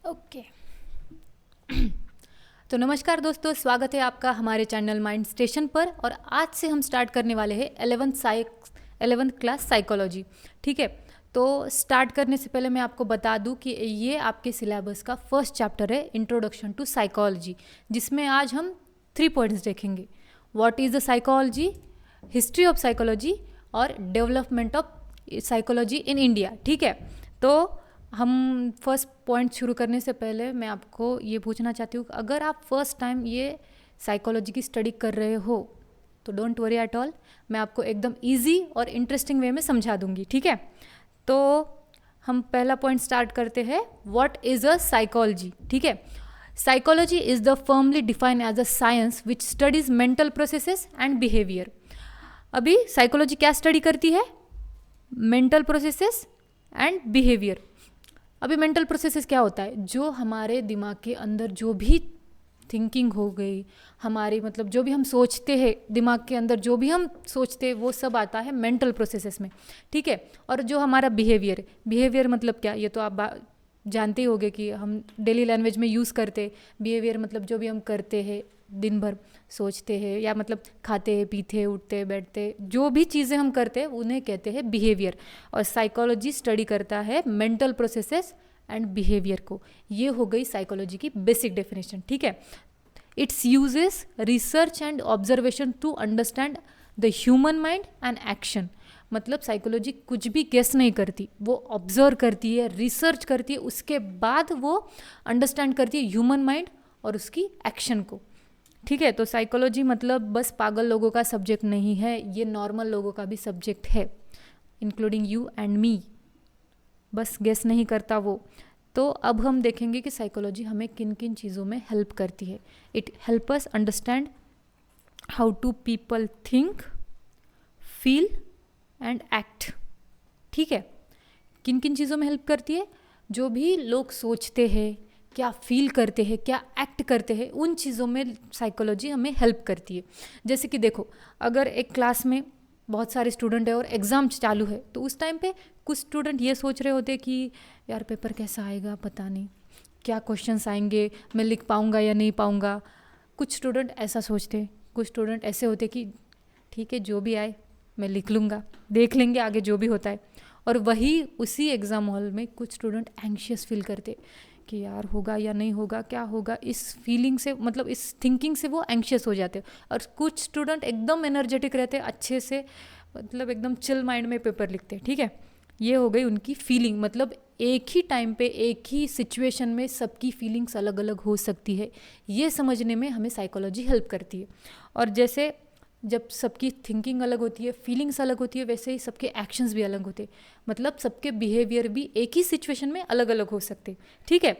Okay. तो नमस्कार दोस्तों, स्वागत है आपका हमारे चैनल माइंड स्टेशन पर। और आज से हम स्टार्ट करने वाले हैं 11th क्लास साइकोलॉजी। ठीक है, तो स्टार्ट करने से पहले मैं आपको बता दूं कि ये आपके सिलेबस का फर्स्ट चैप्टर है, इंट्रोडक्शन टू साइकोलॉजी, जिसमें आज हम 3 पॉइंट्स देखेंगे। What is the psychology, history of psychology और development of psychology in India. ठीक है, तो हम फर्स्ट पॉइंट शुरू करने से पहले मैं आपको ये पूछना चाहती हूँ, अगर आप फर्स्ट टाइम ये साइकोलॉजी की स्टडी कर रहे हो तो डोंट वरी एट ऑल, मैं आपको एकदम इजी और इंटरेस्टिंग वे में समझा दूंगी। ठीक है, तो हम पहला पॉइंट स्टार्ट करते हैं, व्हाट इज़ अ साइकोलॉजी। ठीक है, psychology is the formally defined as a science which studies mental processes and behaviour. अभी साइकोलॉजी क्या स्टडी करती है? Mental processes and behaviour. अभी मेंटल प्रोसेसेस क्या होता है? जो हमारे दिमाग के अंदर जो भी थिंकिंग हो गई, हमारी मतलब जो भी हम सोचते हैं, दिमाग के अंदर जो भी हम सोचते हैं वो सब आता है मेंटल प्रोसेसेस में। ठीक है, और जो हमारा बिहेवियर मतलब क्या, ये तो आप जानते ही होंगे कि हम डेली लैंग्वेज में यूज़ करते। बिहेवियर मतलब जो भी हम करते हैं, दिन भर सोचते हैं या मतलब खाते हैं, पीते, उठते, बैठते, जो भी चीज़ें हम करते हैं उन्हें कहते हैं बिहेवियर। और साइकोलॉजी स्टडी करता है मेंटल प्रोसेसेस एंड बिहेवियर को। ये हो गई साइकोलॉजी की बेसिक डेफिनेशन। ठीक है, it's uses research and observation to understand the human mind and action. मतलब साइकोलॉजी कुछ भी गेस नहीं करती, वो ऑब्जर्व करती है, रिसर्च करती है, उसके बाद वो अंडरस्टैंड करती है ह्यूमन माइंड और उसकी एक्शन को। ठीक है, तो साइकोलॉजी मतलब बस पागल लोगों का सब्जेक्ट नहीं है, ये नॉर्मल लोगों का भी सब्जेक्ट है, इंक्लूडिंग यू एंड मी। बस गेस नहीं करता वो। तो अब हम देखेंगे कि साइकोलॉजी हमें किन किन चीज़ों में हेल्प करती है। It help us understand how to people think, feel and act. ठीक है, किन किन चीज़ों में हेल्प करती है? जो भी लोग सोचते हैं, क्या फील करते हैं, क्या एक्ट करते हैं, उन चीज़ों में साइकोलॉजी हमें हेल्प करती है। जैसे कि देखो, अगर एक क्लास में बहुत सारे स्टूडेंट है और एग्ज़ाम चालू है, तो उस टाइम पे कुछ स्टूडेंट ये सोच रहे होते कि यार पेपर कैसा आएगा, पता नहीं क्या क्वेश्चंस आएंगे, मैं लिख पाऊँगा या नहीं पाऊँगा। कुछ स्टूडेंट ऐसा सोचते, कुछ स्टूडेंट ऐसे होते कि ठीक है जो भी आए मैं लिख लूँगा, देख लेंगे आगे जो भी होता है। और वही उसी एग्ज़ाम हॉल में कुछ स्टूडेंट एंग्शियस फील करते कि यार होगा या नहीं होगा, क्या होगा, इस फीलिंग से मतलब इस थिंकिंग से वो एंग्शियस हो जाते। और कुछ स्टूडेंट एकदम एनर्जेटिक रहते, अच्छे से मतलब एकदम चिल माइंड में पेपर लिखते। ठीक है, ये हो गई उनकी फीलिंग। मतलब एक ही टाइम पे एक ही सिचुएशन में सबकी फीलिंग्स अलग अलग हो सकती है, ये समझने में हमें साइकोलॉजी हेल्प करती है। और जैसे जब सबकी थिंकिंग अलग होती है, फीलिंग्स अलग होती है, वैसे ही सबके एक्शंस भी अलग होते हैं। मतलब सबके बिहेवियर भी एक ही सिचुएशन में अलग अलग हो सकते। ठीक है,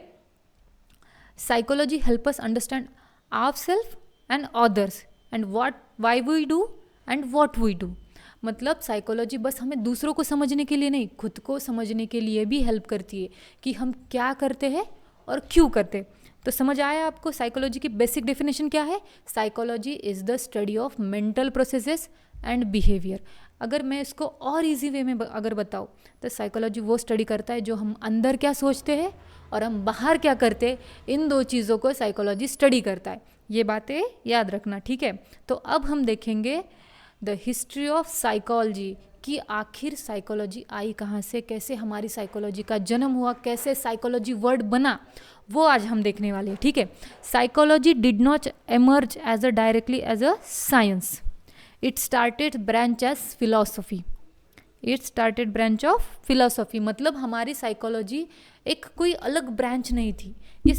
psychology help us understand ourselves and others and why we do and what we do. मतलब साइकोलॉजी बस हमें दूसरों को समझने के लिए नहीं, खुद को समझने के लिए भी हेल्प करती है कि हम क्या करते हैं और क्यों करते हैं। तो समझ आया आपको साइकोलॉजी की बेसिक डेफिनेशन क्या है? Psychology is the study of mental processes and behaviour. अगर मैं इसको और इजी वे में अगर बताऊँ तो साइकोलॉजी वो स्टडी करता है जो हम अंदर क्या सोचते हैं और हम बाहर क्या करते हैं, इन दो चीज़ों को साइकोलॉजी स्टडी करता है। ये बातें याद रखना। ठीक है, तो अब हम देखेंगे द हिस्ट्री ऑफ साइकोलॉजी कि आखिर साइकोलॉजी आई कहाँ से, कैसे हमारी साइकोलॉजी का जन्म हुआ, कैसे साइकोलॉजी वर्ड बना, वो आज हम देखने वाले हैं। ठीक है, psychology did not emerge as a directly as a science, it started branch as philosophy. It started branch of philosophy मतलब हमारी साइकोलॉजी एक कोई अलग ब्रांच नहीं थी। ये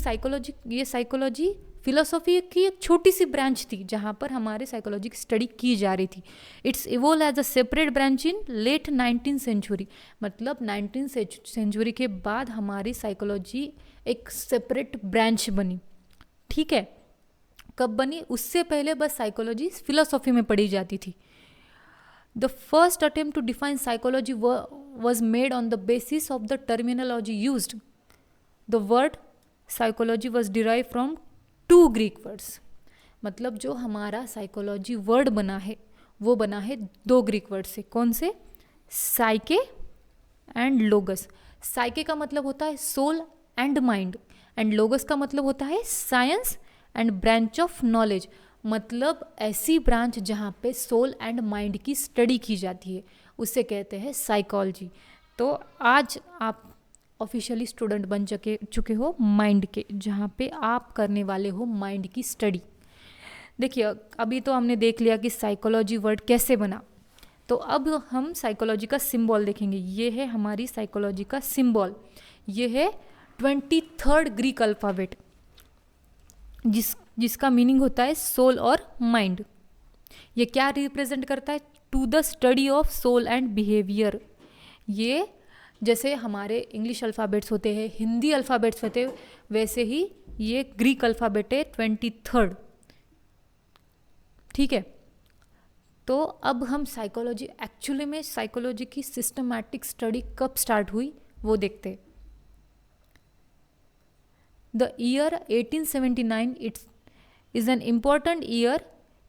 साइकोलॉजी फिलोसॉफी की एक छोटी सी ब्रांच थी जहाँ पर हमारे साइकोलॉजी की स्टडी की जा रही थी। It's evolve as a separate branch in late 19th century. मतलब 19th सेंचुरी के बाद हमारी साइकोलॉजी एक सेपरेट ब्रांच बनी। ठीक है, कब बनी? उससे पहले बस साइकोलॉजी फिलोसॉफी में पढ़ी जाती थी। The first attempt to define psychology was made on the basis of the terminology used. The word psychology was derived from 2 Greek words. मतलब जो हमारा साइकोलॉजी वर्ड बना है वो बना है 2 ग्रीक वर्ड से। कौन से? साइके एंड लोगस। साइके का मतलब होता है soul and mind, and logos का मतलब होता है science and branch of knowledge, मतलब ऐसी ब्रांच जहाँ पे सोल एंड माइंड की स्टडी की जाती है, उसे कहते हैं साइकोलॉजी। तो आज आप ऑफिशियली स्टूडेंट बन चुके हो माइंड के, जहाँ पे आप करने वाले हो माइंड की स्टडी। देखिए अभी तो हमने देख लिया कि साइकोलॉजी वर्ड कैसे बना, तो अब हम साइकोलॉजी का सिंबल देखेंगे। ये है हमारी साइकोलॉजी का सिंबल, ये है 23rd ग्रीक अल्फ़ाबेट, जिसका मीनिंग होता है सोल और माइंड। ये क्या रिप्रेजेंट करता है? To the study of soul and behaviour. ये जैसे हमारे इंग्लिश अल्फ़ाबेट्स होते हैं, हिंदी अल्फ़ाबेट्स होते हैं, वैसे ही ये ग्रीक अल्फ़ाबेट है 23rd। ठीक है, तो अब हम साइकोलॉजी, एक्चुअली में साइकोलॉजी की सिस्टमैटिक स्टडी कब स्टार्ट हुई वो देखते हैं। The year 1879 is an important year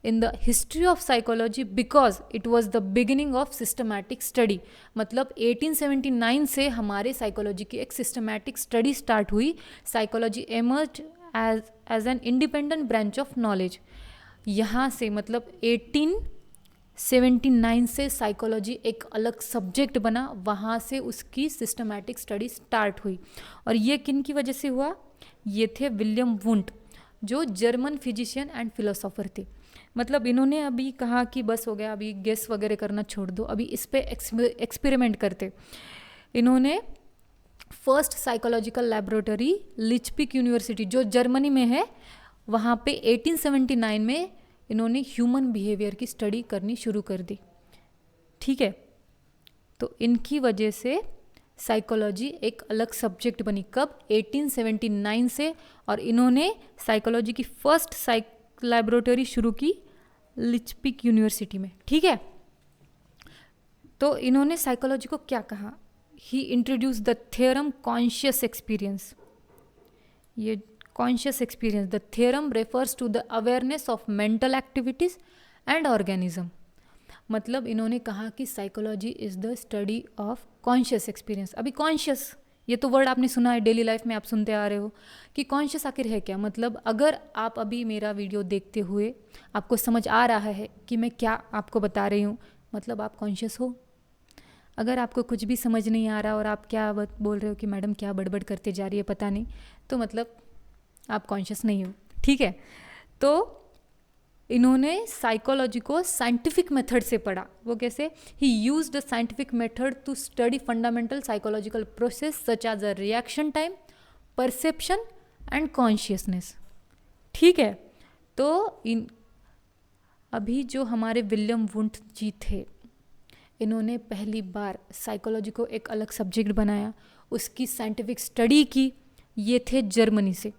in the history of psychology because it was the beginning of systematic study। मतलब 1879 से हमारे साइकोलॉजी की एक सिस्टमैटिक स्टडी स्टार्ट हुई। Psychology emerged as an independent branch of knowledge। यहाँ से मतलब 1879 से साइकोलॉजी एक अलग सब्जेक्ट बना, वहाँ से उसकी सिस्टमैटिक स्टडी स्टार्ट हुई। और ये किन की वजह से हुआ? ये थे विलियम वुंट, जो जर्मन फिजिशियन एंड फिलोसोफर थे। मतलब इन्होंने अभी कहा कि बस हो गया, अभी गेस वगैरह करना छोड़ दो, अभी इस पे एक्सपेरिमेंट करते। इन्होंने फर्स्ट साइकोलॉजिकल लैबोरेटरी लिचपिक यूनिवर्सिटी, जो जर्मनी में है, वहाँ पे 1879 में इन्होंने ह्यूमन बिहेवियर की स्टडी करनी शुरू कर दी। ठीक है, तो इनकी वजह से साइकोलॉजी एक अलग सब्जेक्ट बनी। कब? 1879 से। और इन्होंने साइकोलॉजी की फर्स्ट लैबोरेटरी शुरू की लिचपिक यूनिवर्सिटी में। ठीक है, तो इन्होंने साइकोलॉजी को क्या कहा? He introduce the theorem conscious experience. ये conscious experience, the theorem refers to the awareness of mental activities and organism. मतलब इन्होंने कहा कि psychology is the study of conscious experience. अभी कॉन्शियस, ये तो वर्ड आपने सुना है, डेली लाइफ में आप सुनते आ रहे हो कि कॉन्शियस आखिर है क्या। मतलब अगर आप अभी मेरा वीडियो देखते हुए आपको समझ आ रहा है कि मैं क्या आपको बता रही हूँ, मतलब आप कॉन्शियस हो। अगर आपको कुछ भी समझ नहीं आ रहा और आप क्या बोल रहे हो कि मैडम क्या बड़बड़ करते जा रही है पता नहीं, तो मतलब आप कॉन्शियस नहीं हो। ठीक है, तो इन्होंने साइकोलॉजी को साइंटिफिक मेथड से पढ़ा। वो कैसे? He use the scientific method to study fundamental psychological process such as a reaction time, perception and consciousness. ठीक है, तो अभी जो हमारे विलियम वुंट जी थे, इन्होंने पहली बार साइकोलॉजी को एक अलग सब्जेक्ट बनाया, उसकी साइंटिफिक स्टडी की। ये थे जर्मनी से,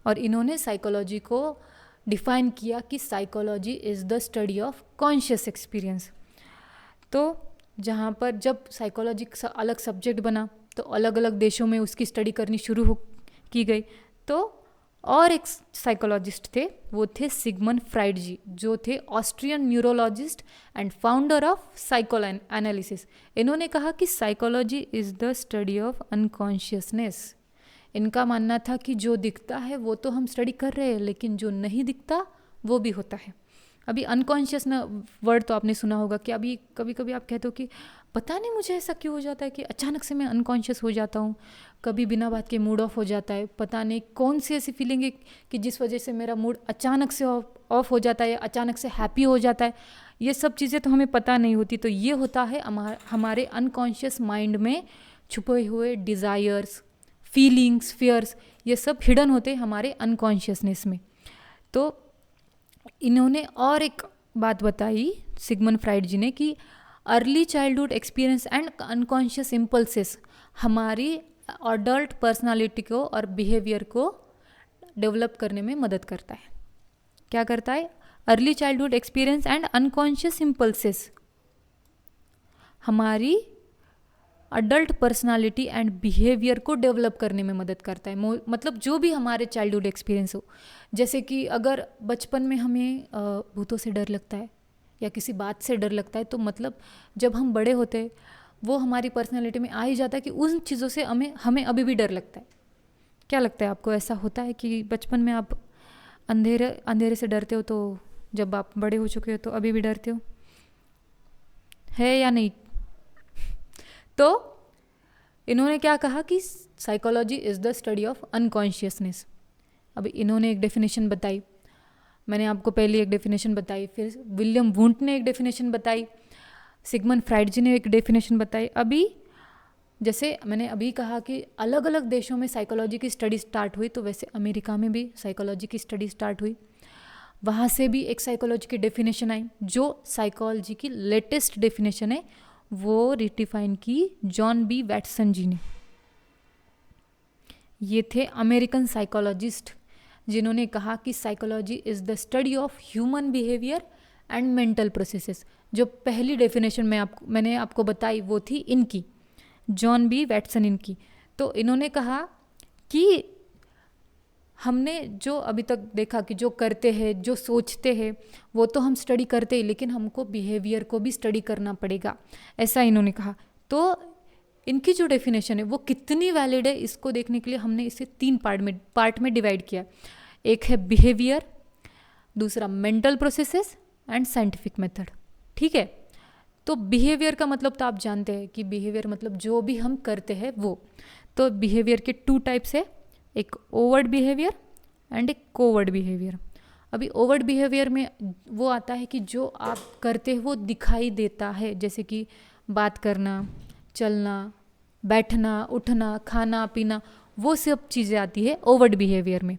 और इन्होंने साइकोलॉजी को डिफाइन किया कि psychology is the study of conscious experience. तो जहाँ पर जब साइकोलॉजी का अलग सब्जेक्ट बना तो अलग अलग देशों में उसकी स्टडी करनी शुरू की गई। तो और एक साइकोलॉजिस्ट थे, वो थे सिगमंड फ्राइड जी, जो थे Austrian neurologist and founder of psychoanalysis. इन्होंने कहा कि psychology is the study of unconsciousness. इनका मानना था कि जो दिखता है वो तो हम स्टडी कर रहे हैं, लेकिन जो नहीं दिखता वो भी होता है। अभी अनकॉन्शियस ना वर्ड तो आपने सुना होगा कि अभी कभी कभी आप कहते हो कि पता नहीं मुझे ऐसा क्यों हो जाता है कि अचानक से मैं अनकॉन्शियस हो जाता हूँ, कभी बिना बात के मूड ऑफ हो जाता है, पता नहीं कौन सी ऐसी फीलिंग है कि जिस वजह से मेरा मूड अचानक से ऑफ हो जाता है या अचानक से हैप्पी हो जाता है। ये सब चीज़ें तो हमें पता नहीं होती। तो ये होता है हमारे अनकॉन्शियस माइंड में छुपे हुए डिज़ायर्स, फीलिंग्स, फियर्स, ये सब हिडन होते हैं हमारे अनकॉन्शियसनेस में। तो इन्होंने और एक बात बताई सिगमंड फ्राइड जी ने कि early childhood experience and unconscious impulses हमारी अडल्ट पर्सनालिटी को और बिहेवियर को डेवलप करने में मदद करता है। क्या करता है? Early childhood experience and unconscious impulses हमारी अडल्ट पर्सनालिटी एंड बिहेवियर को डेवलप करने में मदद करता है। मतलब जो भी हमारे चाइल्डहुड एक्सपीरियंस हो, जैसे कि अगर बचपन में हमें भूतों से डर लगता है या किसी बात से डर लगता है, तो मतलब जब हम बड़े होते हैं वो हमारी पर्सनालिटी में आ ही जाता है कि उन चीज़ों से हमें अभी भी डर लगता है। क्या लगता है आपको, ऐसा होता है कि बचपन में आप अंधेरे अंधेरे से डरते हो, तो जब आप बड़े हो चुके हो तो अभी भी डरते हो, है या नहीं? तो इन्होंने क्या कहा कि psychology is the study of unconsciousness. अब इन्होंने एक डेफिनेशन बताई, मैंने आपको पहले एक डेफिनेशन बताई, फिर विलियम वुंट ने एक डेफिनेशन बताई, सिगमंड फ्राइड जी ने एक डेफिनेशन बताई। अभी जैसे मैंने अभी कहा कि अलग अलग देशों में साइकोलॉजी की स्टडी स्टार्ट हुई, तो वैसे अमेरिका में भी साइकोलॉजी की स्टडी स्टार्ट हुई। वहाँ से भी एक साइकोलॉजी की डेफिनेशन आई, जो साइकोलॉजी की लेटेस्ट डेफिनेशन है वो रिडिफाइन की जॉन बी वैटसन जी ने। ये थे अमेरिकन साइकोलॉजिस्ट जिन्होंने कहा कि psychology is the study of human behaviour and mental processes. जो पहली डेफिनेशन मैंने आपको बताई वो थी इनकी, जॉन बी वैटसन इनकी। तो इन्होंने कहा कि हमने जो अभी तक देखा कि जो करते हैं, जो सोचते हैं, वो तो हम स्टडी करते हैं, लेकिन हमको बिहेवियर को भी स्टडी करना पड़ेगा, ऐसा इन्होंने कहा। तो इनकी जो डेफिनेशन है वो कितनी वैलिड है, इसको देखने के लिए हमने इसे 3 पार्ट में डिवाइड किया। एक है बिहेवियर, दूसरा mental processes and scientific method. ठीक है, तो बिहेवियर का मतलब तो आप जानते हैं कि बिहेवियर मतलब जो भी हम करते हैं वो। तो बिहेवियर के 2 टाइप्स है, एक ओवर्ट बिहेवियर एंड एक कोवर्ट बिहेवियर। अभी ओवर्ट बिहेवियर में वो आता है कि जो आप करते हैं वो दिखाई देता है, जैसे कि बात करना, चलना, बैठना, उठना, खाना पीना, वो सब चीज़ें आती है ओवर्ट बिहेवियर में।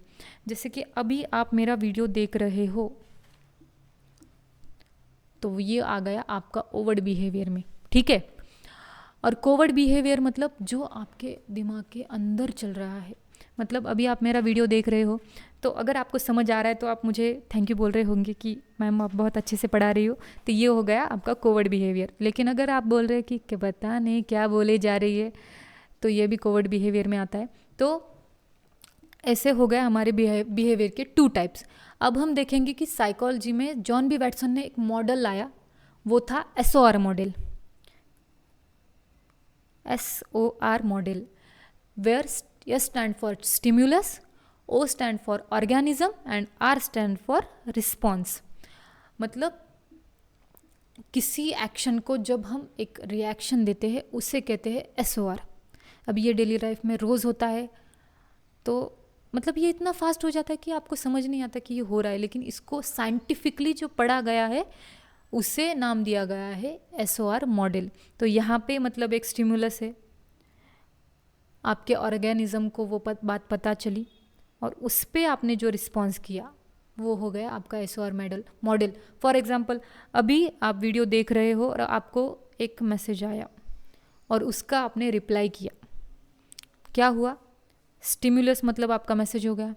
जैसे कि अभी आप मेरा वीडियो देख रहे हो, तो ये आ गया आपका ओवर्ट बिहेवियर में। ठीक है, और कोवर्ट बिहेवियर मतलब जो आपके दिमाग के अंदर चल रहा है। मतलब अभी आप मेरा वीडियो देख रहे हो, तो अगर आपको समझ आ रहा है तो आप मुझे थैंक यू बोल रहे होंगे कि मैम आप बहुत अच्छे से पढ़ा रही हो, तो ये हो गया आपका कोवर्ट बिहेवियर। लेकिन अगर आप बोल रहे हैं कि पता नहीं क्या बोले जा रही है, तो ये भी कोवर्ट बिहेवियर में आता है। तो ऐसे हो गया हमारे बिहेवियर के 2 टाइप्स। अब हम देखेंगे कि साइकोलॉजी में जॉन बी वैटसन ने एक मॉडल लाया, वो था SOR model. SOR model, where S stand for stimulus, O stand for organism and R stand for response. मतलब किसी एक्शन को जब हम एक रिएक्शन देते हैं उसे कहते हैं SOR। अब ये डेली लाइफ में रोज़ होता है, तो मतलब ये इतना फास्ट हो जाता है कि आपको समझ नहीं आता कि ये हो रहा है, लेकिन इसको साइंटिफिकली जो पढ़ा गया है उसे नाम दिया गया है SOR मॉडल। तो यहाँ पे मतलब एक स्टिमुलस है, आपके ऑर्गेनिज्म को वो बात पता चली और उस पर आपने जो रिस्पॉन्स किया वो हो गया आपका SOR मॉडल। फॉर एग्जांपल, अभी आप वीडियो देख रहे हो और आपको एक मैसेज आया और उसका आपने रिप्लाई किया, क्या हुआ? स्टिमुलस मतलब आपका मैसेज हो गया,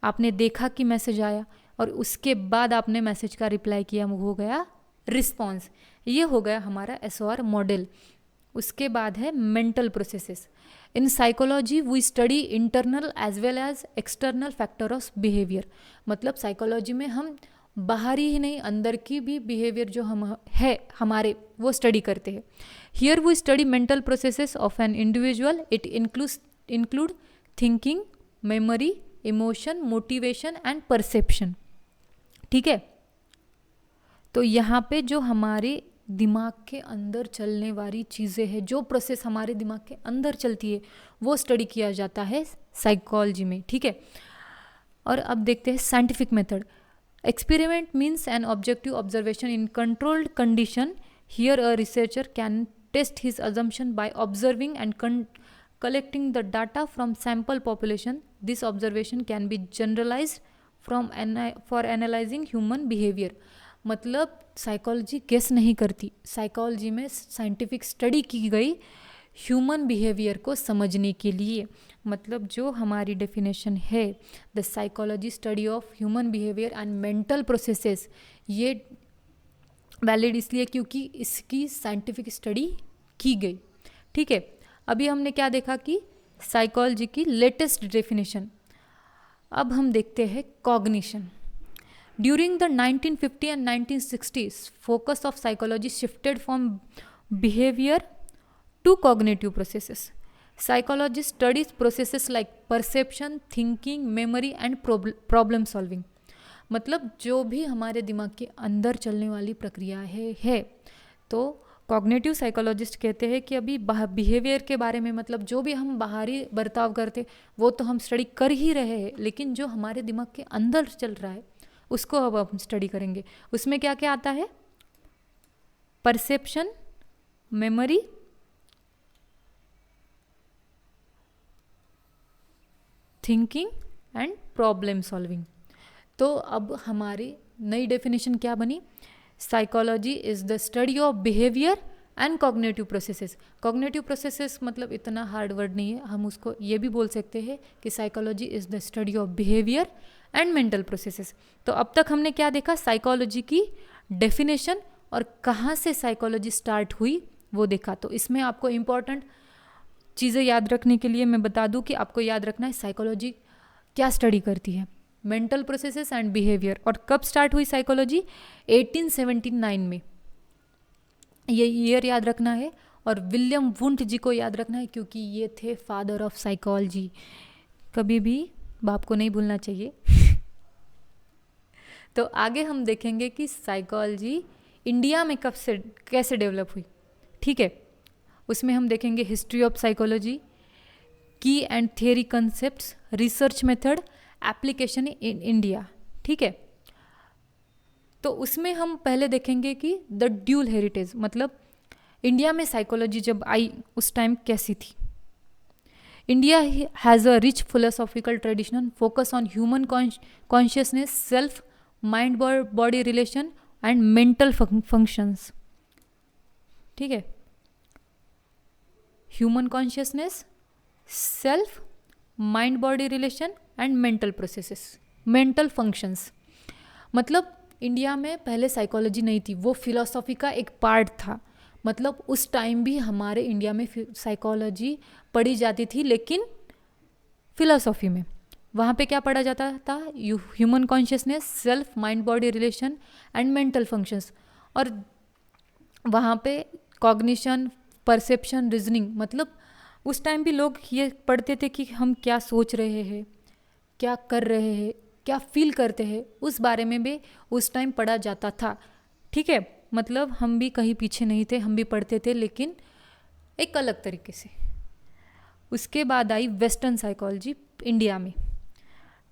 आपने देखा कि मैसेज आया और उसके बाद आपने मैसेज का रिप्लाई किया, वो हो गया रिस्पॉन्स। ये हो गया हमारा SOR मॉडल। उसके बाद है mental processes. In psychology we study internal as well as external factor of behaviour. मतलब साइकोलॉजी में हम बाहरी ही नहीं, अंदर की भी बिहेवियर जो हम है हमारे, वो स्टडी करते हैं। Here we study mental processes of an individual. It include thinking, memory, emotion, motivation and perception. ठीक है, तो यहाँ पे जो हमारे दिमाग के अंदर चलने वाली चीज़ें हैं, जो प्रोसेस हमारे दिमाग के अंदर चलती है, वो स्टडी किया जाता है साइकोलॉजी में। ठीक है, और अब देखते हैं scientific method. Experiment means an objective observation in controlled condition. Here a researcher can test his assumption by observing and collecting the data from sample population. This observation can be generalized for analyzing human behavior. मतलब psychology guess नहीं करती, psychology में scientific study की गई human behaviour को समझने के लिए। मतलब जो हमारी डेफिनेशन है, the psychology study of human behaviour and mental processes, ये वैलिड इसलिए क्योंकि इसकी साइंटिफिक स्टडी की गई। ठीक है, अभी हमने क्या देखा कि साइकोलॉजी की लेटेस्ट डेफिनेशन। अब हम देखते हैं cognition. During the 1950 and 1960s, focus of psychology shifted from behavior to cognitive processes. Psychology studies processes like perception, thinking, memory and problem solving. मतलब जो भी हमारे दिमाग के अंदर चलने वाली प्रक्रिया है। तो कॉग्निटिव साइकोलॉजिस्ट कहते हैं कि अभी बिहेवियर के बारे में, मतलब जो भी हम बाहरी बर्ताव करते वो तो हम स्टडी कर ही रहे हैं, लेकिन जो हमारे दिमाग के अंदर चल रहा है उसको अब हम स्टडी करेंगे। उसमें क्या क्या आता है? Perception, memory, thinking and problem solving. तो अब हमारी नई डेफिनेशन क्या बनी? Psychology is the study of behaviour and cognitive processes. Cognitive processes मतलब इतना हार्ड वर्ड नहीं है, हम उसको ये भी बोल सकते हैं कि psychology is the study of behaviour and mental processes. तो अब तक हमने क्या देखा? साइकोलॉजी की डेफिनेशन और कहाँ से साइकोलॉजी स्टार्ट हुई वो देखा। तो इसमें आपको इम्पॉर्टेंट चीज़ें याद रखने के लिए मैं बता दूं कि आपको याद रखना है साइकोलॉजी क्या स्टडी करती है, मेंटल प्रोसेसेस एंड बिहेवियर। और कब स्टार्ट हुई साइकोलॉजी? 1879 में, ये ईयर याद रखना है। और विलियम वुंट जी को याद रखना है क्योंकि ये थे फादर ऑफ साइकोलॉजी। कभी भी बाप को नहीं भूलना चाहिए। तो आगे हम देखेंगे कि साइकोलॉजी इंडिया में कब से कैसे डेवलप हुई, ठीक है। उसमें हम देखेंगे हिस्ट्री ऑफ साइकोलॉजी, की and theory concepts, research method, application in India, ठीक है। तो उसमें हम पहले देखेंगे कि द ड्यूल हेरिटेज, मतलब इंडिया में साइकोलॉजी जब आई उस टाइम कैसी थी। India has a rich philosophical tradition focus on human consciousness, self, mind body relation and mental functions, ठीक है। Human consciousness, self, mind body relation and mental processes, mental functions. मतलब India में पहले psychology नहीं थी, वो फिलॉसफी का एक पार्ट था। मतलब उस टाइम भी हमारे इंडिया में साइकोलॉजी पढ़ी जाती थी, लेकिन फिलॉसफी में। वहाँ पे क्या पढ़ा जाता था? Human consciousness, self, mind body relation and mental functions. और वहाँ पे कॉग्निशन, परसेप्शन, रीजनिंग, मतलब उस टाइम भी लोग ये पढ़ते थे कि हम क्या सोच रहे हैं, क्या कर रहे हैं, क्या फील करते हैं, उस बारे में भी उस टाइम पढ़ा जाता था, ठीक है। मतलब हम भी कहीं पीछे नहीं थे, हम भी पढ़ते थे, लेकिन एक अलग तरीके से। उसके बाद आई वेस्टर्न साइकोलॉजी इंडिया में।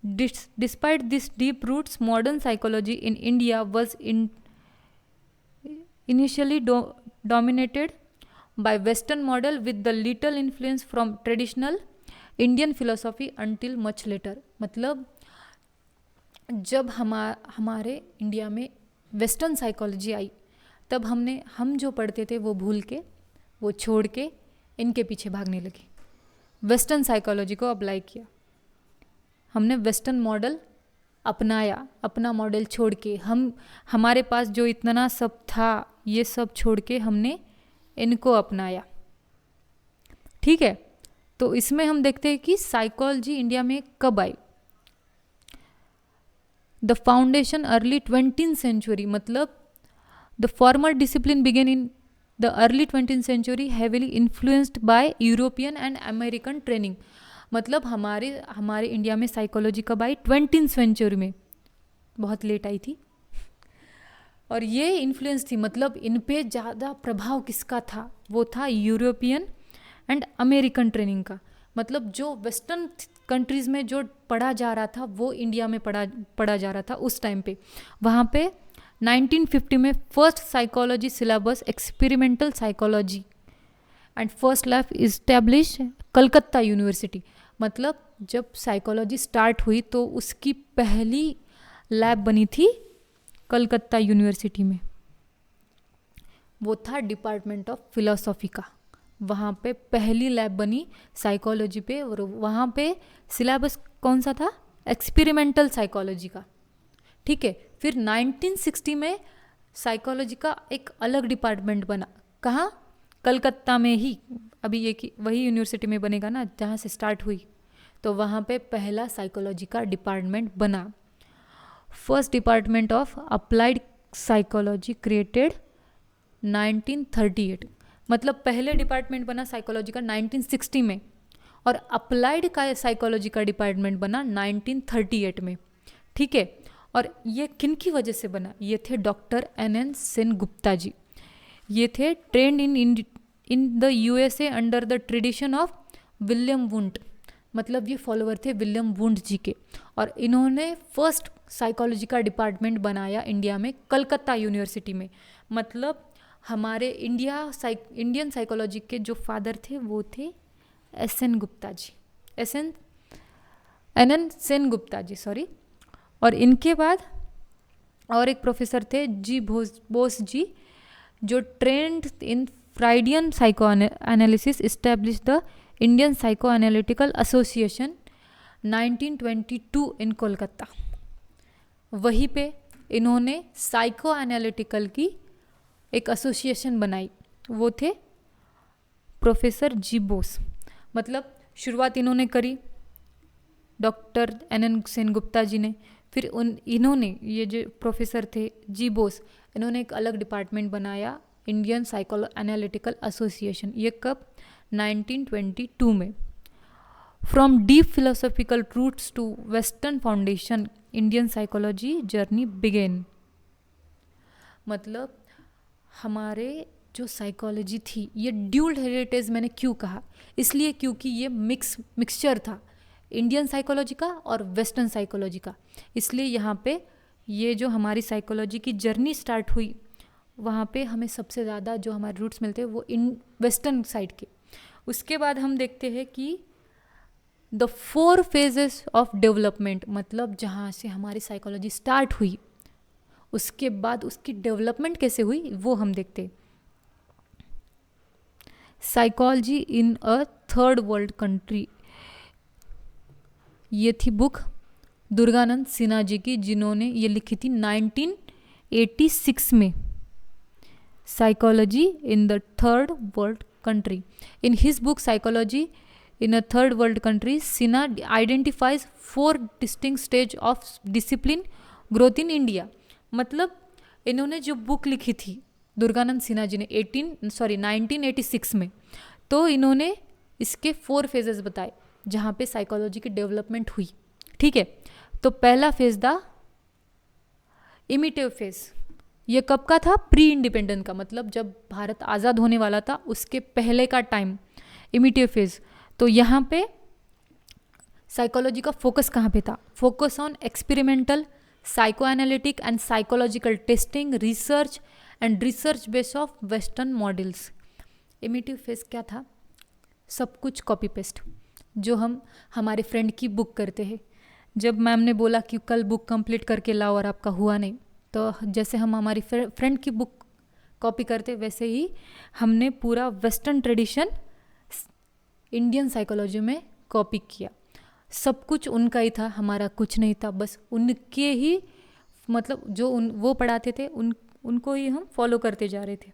Despite this deep roots, modern psychology in India was initially dominated by Western model with the little influence from traditional Indian philosophy until much later। मतलब जब हमारे इंडिया में वेस्टर्न साइकोलॉजी आई, तब हम जो पढ़ते थे वो भूल के, वो छोड़ के इनके पीछे भागने लगे। वेस्टर्न साइकोलॉजी को अप्लाई किया, हमने वेस्टर्न मॉडल अपनाया, अपना मॉडल छोड़ के। हमारे पास जो इतना सब था ये सब छोड़ के हमने इनको अपनाया, ठीक है। तो इसमें हम देखते हैं कि साइकोलॉजी इंडिया में कब आई। The foundation early 20th century, मतलब the formal discipline began in the early 20th century heavily influenced by European and American training. मतलब हमारे इंडिया में साइकोलॉजी कब आई? 20th सेंचुरी में, बहुत लेट आई थी। और ये इन्फ्लुएंस थी, मतलब इन पे ज़्यादा प्रभाव किसका था? वो था यूरोपियन एंड अमेरिकन ट्रेनिंग का। मतलब जो वेस्टर्न कंट्रीज़ में जो पढ़ा जा रहा था वो इंडिया में पढ़ा जा रहा था उस टाइम पे। वहाँ पे 1950 में first psychology syllabus experimental psychology and first lab establish Calcutta university. मतलब जब साइकोलॉजी स्टार्ट हुई तो उसकी पहली लैब बनी थी कलकत्ता यूनिवर्सिटी में, वो था डिपार्टमेंट ऑफ फिलोसॉफी का। वहाँ पे पहली लैब बनी साइकोलॉजी पे, और वहाँ पे सिलेबस कौन सा था? एक्सपेरिमेंटल साइकोलॉजी का, ठीक है। फिर 1960 में साइकोलॉजी का एक अलग डिपार्टमेंट बना। कहाँ? कलकत्ता में ही। अभी एक वही यूनिवर्सिटी में बनेगा ना जहाँ से स्टार्ट हुई, तो वहाँ पे पहला साइकोलॉजी का डिपार्टमेंट बना। First department of applied psychology created 1938। मतलब पहले डिपार्टमेंट बना साइकोलॉजी का 1960 में, और अप्लाइड का साइकोलॉजी का डिपार्टमेंट बना 1938 में, ठीक है। और ये किन की वजह से बना? ये थे डॉक्टर NN सेनगुप्ता जी। ये थे trend in the USA under the tradition of William wound, मतलब ये फॉलोअर थे विलियम वुंड जी के। और इन्होंने फर्स्ट साइकोलॉजी का डिपार्टमेंट बनाया इंडिया में कलकत्ता यूनिवर्सिटी में। मतलब हमारे इंडियन साइकोलॉजी के जो फादर थे वो थे SN गुप्ता जी, NN सेनगुप्ता जी, सॉरी। और इनके बाद और एक प्रोफेसर थे जी बोस जी, जो trend in Freudian psycho analysis, establish the Indian psycho analytical association 1922 इन कोलकाता। वहीं पे इन्होंने साइको एनालिटिकल की एक एसोसिएशन बनाई, वो थे प्रोफेसर जी बोस। मतलब शुरुआत इन्होंने करी डॉक्टर NN सेनगुप्ता जी ने, फिर इन्होंने ये जो प्रोफेसर थे जी बोस, इन्होंने एक अलग डिपार्टमेंट बनाया इंडियन साइको एनालिटिकल एसोसिएशन। ये कब? 1922 में। From deep philosophical roots to western foundation Indian psychology journey began. मतलब हमारे जो साइकोलॉजी थी ये ड्यूल हेरिटेज, मैंने क्यों कहा? इसलिए क्योंकि ये मिक्सचर था इंडियन साइकोलॉजी का और वेस्टर्न साइकोलॉजी का। इसलिए यहाँ पे ये जो हमारी साइकोलॉजी की जर्नी स्टार्ट हुई, वहाँ पे हमें सबसे ज़्यादा जो हमारे रूट्स मिलते हैं वो इन वेस्टर्न साइड के। उसके बाद हम देखते हैं कि द 4 फेजेस ऑफ डेवलपमेंट, मतलब जहाँ से हमारी साइकोलॉजी स्टार्ट हुई उसके बाद उसकी डेवलपमेंट कैसे हुई वो हम देखते हैं। Psychology in a third world country, ये थी बुक दुर्गानंद सिन्हा जी की, जिन्होंने ये लिखी थी 1986 में। Psychology in the third world country. In his book psychology in a third world country, Sinha identifies 4 distinct stage of discipline growth in India. मतलब इन्होंने जो बुक लिखी थी दुर्गानंद सिन्हा जी ने 1986 में, तो इन्होंने इसके 4 फेजेस बताए जहाँ पे साइकोलॉजी की डेवलपमेंट हुई, ठीक है। तो पहला फेज था इमिटिव फेज। ये कब का था? प्री इंडिपेंडेंट का, मतलब जब भारत आज़ाद होने वाला था उसके पहले का टाइम, इमिटिव फेज। तो यहाँ पे साइकोलॉजी का फोकस कहाँ पे था? Focus on experimental, psycho analytic and psychological testing, research and research base of western models. Imitative phase क्या था? सब कुछ कॉपी पेस्ट, जो हम हमारे फ्रेंड की बुक करते हैं। जब मैम ने बोला कि कल बुक कंप्लीट करके लाओ और आपका हुआ नहीं, तो जैसे हम हमारी फ्रेंड की बुक कॉपी करते वैसे ही हमने पूरा वेस्टर्न ट्रेडिशन इंडियन साइकोलॉजी में कॉपी किया। सब कुछ उनका ही था, हमारा कुछ नहीं था, बस उनके ही मतलब जो वो पढ़ाते थे उनको ही हम फॉलो करते जा रहे थे।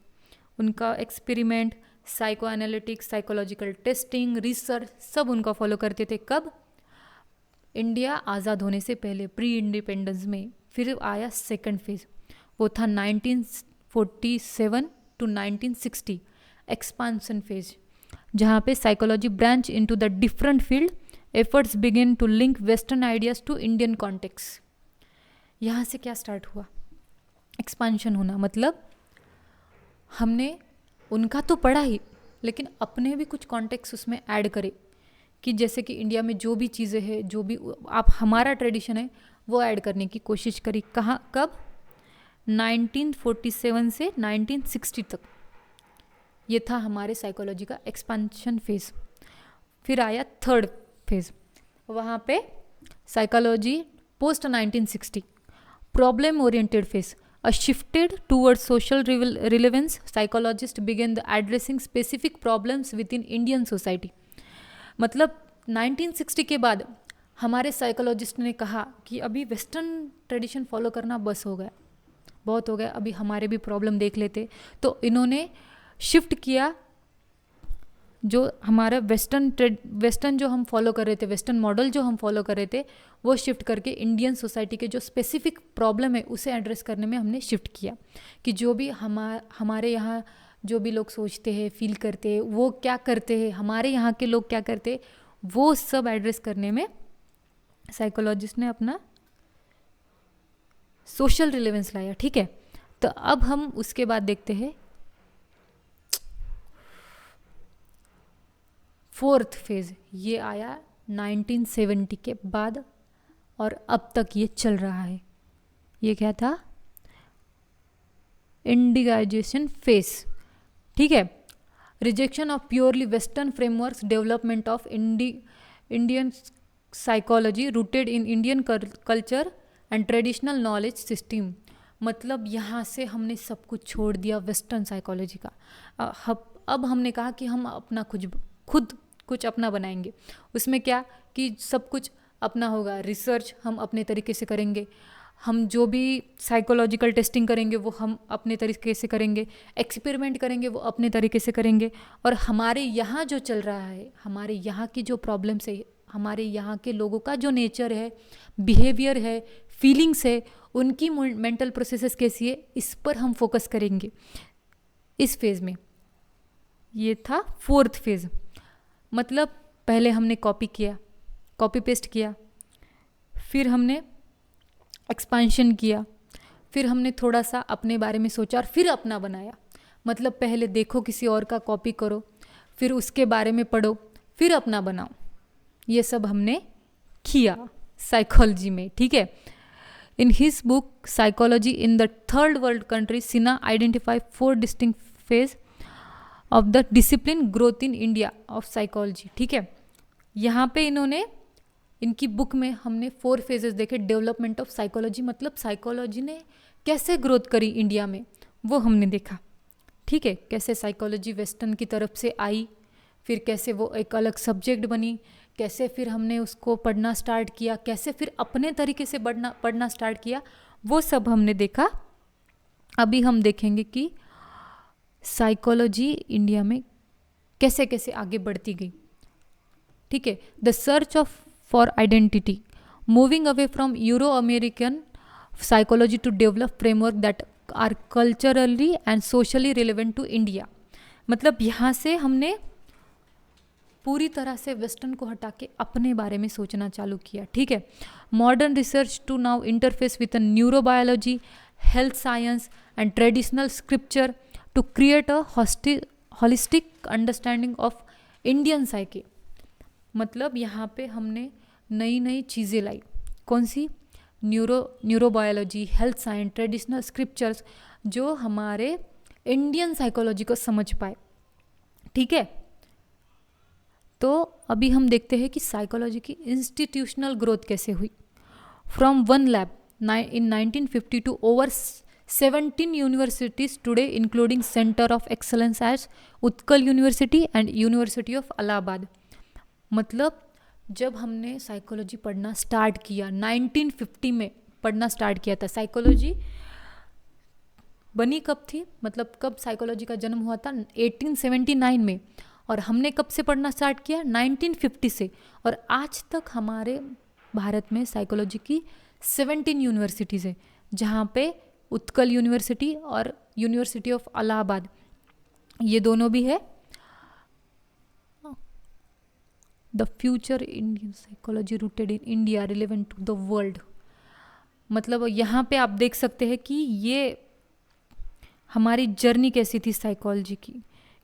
उनका experiment, psycho analytics, psychological testing, research सब उनका फॉलो करते थे। कब? इंडिया आज़ाद होने से पहले, प्री इंडिपेंडेंस में। फिर आया सेकंड फेज, वो था 1947 टू 1960 एक्सपांसन फेज, जहाँ पे psychology branch into the different field, efforts begin to link western ideas to Indian context. यहाँ से क्या स्टार्ट हुआ? एक्सपांशन होना, मतलब हमने उनका तो पढ़ा ही, लेकिन अपने भी कुछ कॉन्टेक्स्ट उसमें ऐड करे, कि जैसे कि इंडिया में जो भी चीज़ें हैं, जो भी आप हमारा ट्रेडिशन है वो ऐड करने की कोशिश करी। कहाँ? कब? 1947 से 1960 तक ये था हमारे साइकोलॉजी का एक्सपांशन फेज। फिर आया थर्ड फेज, वहाँ पे psychology post 1960 problem oriented phase, a shifted towards social relevance. Psychologists began the addressing specific problems within Indian society. मतलब 1960 के बाद हमारे साइकोलॉजिस्ट ने कहा कि अभी वेस्टर्न ट्रेडिशन फॉलो करना बस हो गया, बहुत हो गया, अभी हमारे भी प्रॉब्लम देख लेते। तो इन्होंने शिफ्ट किया, जो हमारा वेस्टर्न जो हम फॉलो कर रहे थे, वेस्टर्न मॉडल जो हम फॉलो कर रहे थे, वो शिफ्ट करके इंडियन सोसाइटी के जो स्पेसिफिक प्रॉब्लम है उसे एड्रेस करने में हमने शिफ्ट किया। कि जो भी हमारे यहाँ जो भी लोग सोचते हैं, फील करते हैं, वो क्या करते हैं, हमारे यहाँ के लोग क्या करते हैं, वो सब एड्रेस करने में साइकोलॉजिस्ट ने अपना सोशल रिलेवेंस लाया। ठीक है, तो अब हम उसके बाद देखते हैं फोर्थ फेज। ये आया 1970 के बाद और अब तक ये चल रहा है। ये क्या था? इंडिगाइजेशन फेज। ठीक है, rejection of purely western frameworks, development of Indian psychology rooted in Indian culture and traditional knowledge system. मतलब यहाँ से हमने सब कुछ छोड़ दिया वेस्टर्न साइकोलॉजी का। अब हमने कहा कि हम अपना खुद कुछ अपना बनाएंगे। उसमें क्या कि सब कुछ अपना होगा, रिसर्च हम अपने तरीके से करेंगे, हम जो भी साइकोलॉजिकल टेस्टिंग करेंगे वो हम अपने तरीके से करेंगे, एक्सपेरिमेंट करेंगे वो अपने तरीके से करेंगे। और हमारे यहाँ जो चल रहा है, हमारे यहाँ की जो प्रॉब्लम्स है, हमारे यहाँ के लोगों का जो नेचर है, बिहेवियर है, फीलिंग्स है, उनकी मेंटल प्रोसेसेस कैसी है, इस पर हम फोकस करेंगे इस फेज़ में। ये था फोर्थ फेज़। मतलब पहले हमने कॉपी पेस्ट किया, फिर हमने एक्सपांशन किया, फिर हमने थोड़ा सा अपने बारे में सोचा और फिर अपना बनाया। मतलब पहले देखो किसी और का, कॉपी करो, फिर उसके बारे में पढ़ो, फिर अपना बनाओ। ये सब हमने किया साइकोलॉजी में। ठीक है, in his book psychology in the third world country, Sinha identify 4 distinct phase of the discipline growth in India of psychology. ठीक है, यहाँ पे इनकी बुक में हमने 4 फेजेस देखे। डेवलपमेंट ऑफ साइकोलॉजी, मतलब साइकोलॉजी ने कैसे ग्रोथ करी इंडिया में, वो हमने देखा। ठीक है, कैसे साइकोलॉजी वेस्टर्न की तरफ से आई, फिर कैसे वो एक अलग सब्जेक्ट बनी, कैसे फिर हमने उसको पढ़ना स्टार्ट किया, कैसे फिर अपने तरीके से पढ़ना स्टार्ट किया, वो सब हमने देखा। अभी हम देखेंगे कि साइकोलॉजी इंडिया में कैसे कैसे आगे बढ़ती गई। ठीक है, the search for identity, moving away from Euro American psychology to develop framework that are culturally and socially relevant to India. मतलब यहाँ से हमने पूरी तरह से वेस्टर्न को हटा के अपने बारे में सोचना चालू किया। ठीक है, modern research to now interface with neurobiology, health science and traditional scripture to create a holistic understanding of Indian psyche. मतलब यहाँ पे हमने नई नई चीज़ें लाई। कौन सी? Neurobiology, health science, traditional scriptures, जो हमारे इंडियन साइकोलॉजी को समझ पाए। ठीक है, तो अभी हम देखते हैं कि साइकोलॉजी की इंस्टीट्यूशनल ग्रोथ कैसे हुई। From one lab in 1950 to over 17 universities today, including Center of Excellence as Utkal University and University of Allahabad। मतलब जब हमने साइकोलॉजी पढ़ना स्टार्ट किया 1950 में पढ़ना स्टार्ट किया था। साइकोलॉजी बनी कब थी, मतलब कब साइकोलॉजी का जन्म हुआ था? 1879 में। और हमने कब से पढ़ना स्टार्ट किया? 1950 से। और आज तक हमारे भारत में साइकोलॉजी की 17 यूनिवर्सिटीज़ है, जहाँ पे उत्कल यूनिवर्सिटी और यूनिवर्सिटी ऑफ इलाहाबाद, ये दोनों भी है। The future Indian psychology rooted in India relevant to the world. मतलब यहाँ पे आप देख सकते हैं कि ये हमारी जर्नी कैसी थी साइकोलॉजी की,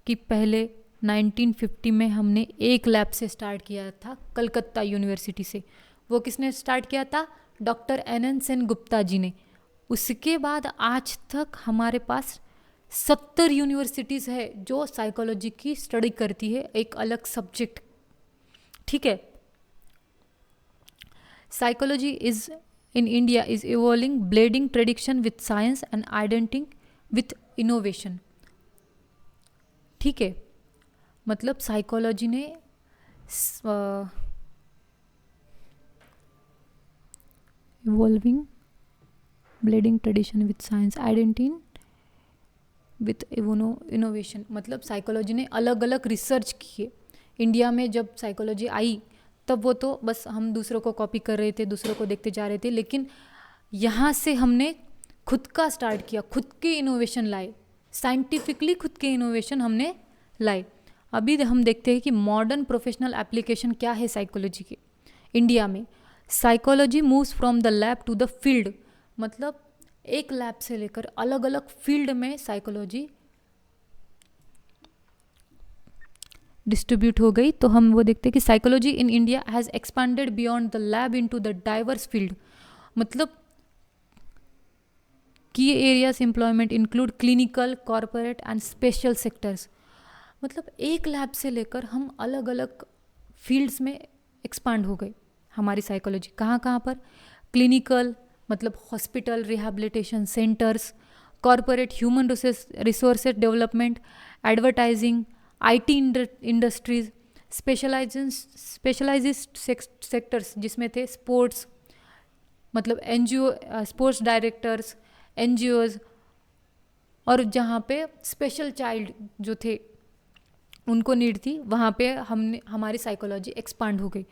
कि पहले 1950 में हमने एक लैब से स्टार्ट किया था, कलकत्ता यूनिवर्सिटी से। वो किसने स्टार्ट किया था? डॉक्टर NN सेन गुप्ता जी ने। उसके बाद आज तक हमारे पास 70 यूनिवर्सिटीज़ है जो साइकोलॉजी की स्टडी करती है, एक अलग सब्जेक्ट। ठीक है, psychology is in India is evolving, blending tradition with science and identing with innovation. ठीक है, मतलब साइकोलॉजी ने evolving, blending tradition with science, identing with innovation. मतलब साइकोलॉजी ने अलग अलग रिसर्च किए। इंडिया में जब साइकोलॉजी आई तब वो तो बस हम दूसरों को कॉपी कर रहे थे, दूसरों को देखते जा रहे थे, लेकिन यहाँ से हमने खुद का स्टार्ट किया, खुद के इनोवेशन लाए, साइंटिफिकली खुद के इनोवेशन हमने लाए। अभी हम देखते हैं कि मॉडर्न प्रोफेशनल एप्लीकेशन क्या है साइकोलॉजी के इंडिया में। Psychology moves from the lab to the field, मतलब एक लैब से लेकर अलग अलग फील्ड में साइकोलॉजी डिस्ट्रीब्यूट हो गई। तो हम वो देखते हैं कि psychology in India has expanded beyond the lab into the diverse field, मतलब की areas employment include clinical, corporate and special sectors. मतलब एक लैब से लेकर हम अलग अलग फील्ड्स में एक्सपांड हो गए हमारी साइकोलॉजी। कहाँ कहाँ पर? क्लिनिकल मतलब hospital, rehabilitation centres, corporate human resources development, advertising, IT industries, specialised sectors जिसमें थे स्पोर्ट्स, मतलब एनजीओ, स्पोर्ट्स डायरेक्टर्स, एनजीओज, और जहाँ पे स्पेशल चाइल्ड जो थे उनको नीड थी, वहाँ पे हमारी साइकोलॉजी एक्सपांड हो गई।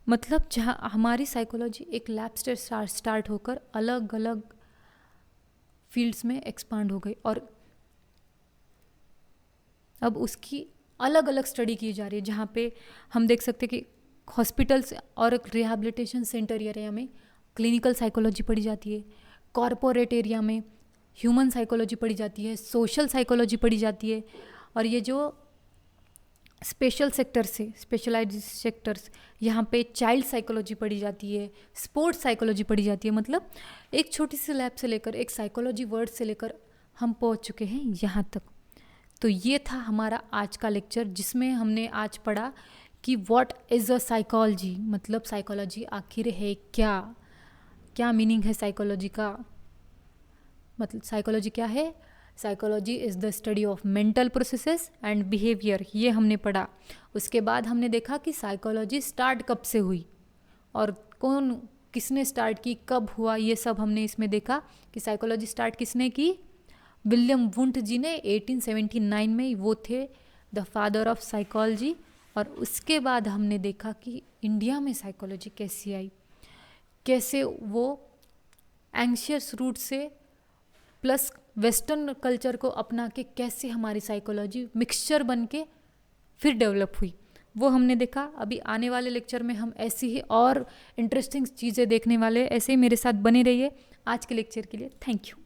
मतलब जहाँ हमारी साइकोलॉजी एक लैब से स्टार्ट होकर अलग अलग फील्ड्स में एक्सपांड हो गई, और अब उसकी अलग अलग स्टडी की जा रही है। जहाँ पे हम देख सकते हैं कि हॉस्पिटल्स और रिहैबिलिटेशन सेंटर एरिया में क्लिनिकल साइकोलॉजी पढ़ी जाती है, कॉरपोरेट एरिया में ह्यूमन साइकोलॉजी पढ़ी जाती है, सोशल साइकोलॉजी पढ़ी जाती है, और ये जो स्पेशल सेक्टर्स से स्पेशलाइज्ड सेक्टर्स, यहाँ पे चाइल्ड साइकोलॉजी पढ़ी जाती है, स्पोर्ट्स साइकोलॉजी पढ़ी जाती है। मतलब एक छोटी सी लैब से लेकर, एक साइकोलॉजी वर्ड से लेकर हम पहुँच चुके हैं यहाँ तक। तो ये था हमारा आज का लेक्चर, जिसमें हमने आज पढ़ा कि व्हाट इज़ अ साइकोलॉजी, मतलब साइकोलॉजी आखिर है क्या, क्या मीनिंग है साइकोलॉजी का। मतलब साइकोलॉजी क्या है? Psychology is the study of mental processes and behaviour, ये हमने पढ़ा। उसके बाद हमने देखा कि साइकोलॉजी स्टार्ट कब से हुई और किसने स्टार्ट की, कब हुआ, ये सब हमने इसमें देखा कि साइकोलॉजी स्टार्ट किसने की। विलियम वुंट जी ने 1879 में, वो थे द फादर ऑफ साइकोलॉजी। और उसके बाद हमने देखा कि इंडिया में साइकोलॉजी कैसी आई, कैसे वो एंग्शियस रूट से प्लस वेस्टर्न कल्चर को अपना के कैसे हमारी साइकोलॉजी मिक्सचर बन के फिर डेवलप हुई, वो हमने देखा। अभी आने वाले लेक्चर में हम ऐसी ही और इंटरेस्टिंग चीज़ें देखने वाले, ऐसे ही मेरे साथ बने रहिए। आज के लेक्चर के लिए थैंक यू।